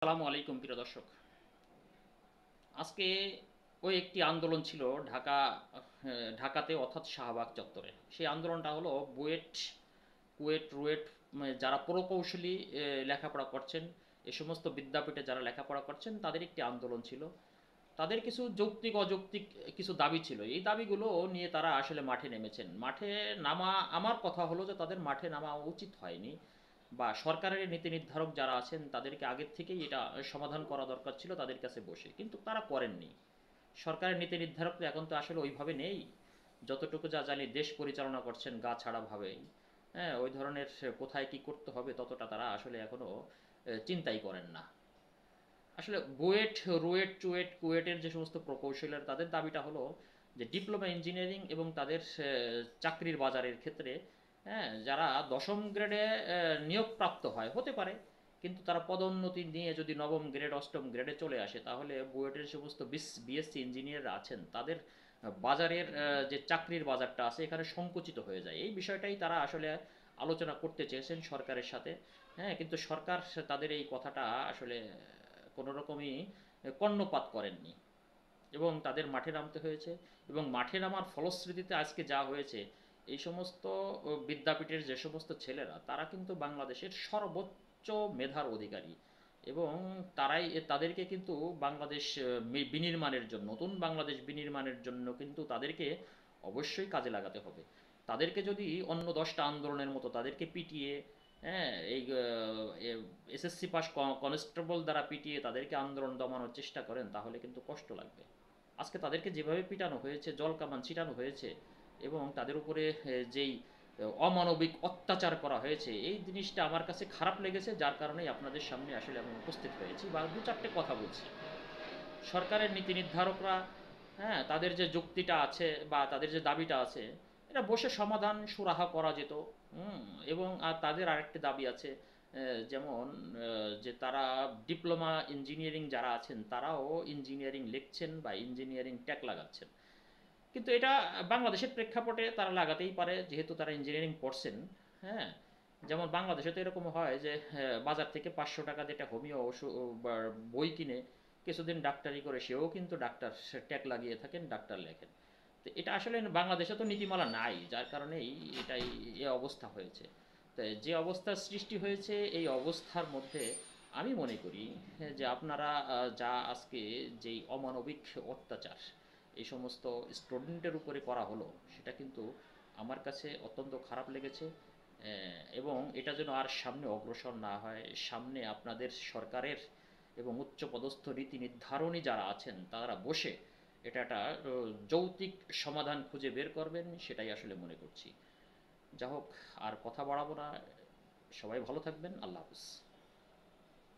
আসসালামু আলাইকুম প্রিয় দর্শক। আজকে ওই একটি আন্দোলন ছিল ঢাকাতে অর্থাৎ শাহবাগ চত্বরে। সেই আন্দোলনটা হলো রুয়েট যারা প্রকৌশলী লেখাপড়া করছেন, এ সমস্ত বিদ্যাপীঠে যারা লেখাপড়া করছেন তাদের একটি আন্দোলন ছিল। তাদের কিছু যৌক্তিক অযৌক্তিক কিছু দাবি ছিল। এই দাবিগুলো নিয়ে তারা আসলে মাঠে নেমেছেন। মাঠে নামা, আমার কথা হলো যে তাদের মাঠে নামা উচিত হয়নি, বা সরকারের নীতি নির্ধারক যারা আছেন তাদেরকে আগের থেকেই এটা সমাধান করা দরকার ছিল তাদের কাছে বসে, কিন্তু তারা করেননি। সরকারের নীতি নির্ধারক তো এখন তো আসলে ওইভাবে নেই। যতটুকু যা জানি দেশ পরিচালনা করছেন গা ছাড়া ভাবেই। হ্যাঁ, ওই ধরনের কোথায় কি করতে হবে ততটা তারা আসলে এখনো চিন্তাই করেন না। আসলে কুয়েটের যে সমস্ত প্রকৌশলীরা তাদের দাবিটা হলো যে ডিপ্লোমা ইঞ্জিনিয়ারিং এবং তাদের চাকরির বাজারের ক্ষেত্রে, হ্যাঁ, যারা দশম গ্রেডে নিয়োগপ্রাপ্ত হয় হতে পারে, কিন্তু তারা পদোন্নতি নিয়ে যদি নবম গ্রেড অষ্টম গ্রেডে চলে আসে তাহলে বুয়েটের সমস্ত বিএসসি ইঞ্জিনিয়াররা আছেন তাদের বাজারের যে চাকরির বাজারটা আছে এখানে সংকুচিত হয়ে যায়। এই বিষয়টাই তারা আসলে আলোচনা করতে চেয়েছেন সরকারের সাথে। হ্যাঁ, কিন্তু সরকার তাদের এই কথাটা আসলে কোনো রকমই কর্ণপাত করেননি এবং তাদের মাঠে নামতে হয়েছে। এবং মাঠে নামার ফলশ্রুতিতে আজকে যা হয়েছে, এই সমস্ত বিদ্যাপীঠের যে সমস্ত ছেলেরা তারা কিন্তু বাংলাদেশের সর্বোচ্চ মেধার অধিকারী, এবং তাদেরকে কিন্তু বাংলাদেশ বিনির্মাণের জন্য, নতুন বাংলাদেশ বিনির্মাণের জন্য কিন্তু তাদেরকে অবশ্যই কাজে লাগাতে হবে। তাদেরকে যদি অন্য 10টা আন্দোলনের মতো তাদেরকে পিটিয়ে, হ্যাঁ, এই এসএসসি পাস কনস্টেবল দ্বারা পিটিয়ে তাদেরকে আন্দোলন দমানোর চেষ্টা করেন তাহলে কিন্তু কষ্ট লাগবে। আজকে তাদেরকে যেভাবে পিটানো হয়েছে, জল কামান ছিটানো হয়েছে, এবং তাদের উপরে যেই অমানবিক অত্যাচার করা হয়েছে, এই জিনিসটা আমার কাছে খারাপ লেগেছে, যার কারণেই আপনাদের সামনে আসলে আমি উপস্থিত হয়েছি বা দু চারটে কথা বলছি। সরকারের নীতি নির্ধারকরা, হ্যাঁ, তাদের যে যুক্তিটা আছে বা তাদের যে দাবিটা আছে, এটা বসে সমাধান সুরাহা করা যেত। হুম। এবং আর তাদের আরেকটি দাবি আছে, যেমন যে তারা ডিপ্লোমা ইঞ্জিনিয়ারিং যারা আছেন তারাও ইঞ্জিনিয়ারিং লিখছেন বা ইঞ্জিনিয়ারিং ট্যাগ লাগাচ্ছেন, কিন্তু এটা বাংলাদেশের প্রেক্ষাপটে তারা লাগাতেই পারে যেহেতু তারা ইঞ্জিনিয়ারিং পড়ছেন। হ্যাঁ, যেমন বাংলাদেশে তো এরকম হয় যে বাজার থেকে 500 টাকা দিয়ে একটা হোমিও বই কিনে কিছুদিন ডাক্তারি করে সেও কিন্তু ডাক্তার ট্যাগ লাগিয়ে থাকেন, ডাক্তার লেখেন। তো এটা আসলে বাংলাদেশে তো নীতিমালা নাই, যার কারণেই এটাই এ অবস্থা হয়েছে। তো যে অবস্থার সৃষ্টি হয়েছে এই অবস্থার মধ্যে আমি মনে করি যে আপনারা যা আজকে যেই অমানবিক অত্যাচার এই সমস্ত স্টুডেন্টের উপরে করা হলো, সেটা কিন্তু আমার কাছে অত্যন্ত খারাপ লেগেছে। এবং এটা যেন আর সামনে অগ্রসর না হয়। সামনে আপনাদের সরকারের এবং উচ্চপদস্থ নীতি নির্ধারণী যারা আছেন তারা বসে এটা একটা যৌক্তিক সমাধান খুঁজে বের করবেন, সেটাই আসলে মনে করছি। যা হোক, আর কথা বাড়াবো না। সবাই ভালো থাকবেন। আল্লাহ হাফিজ।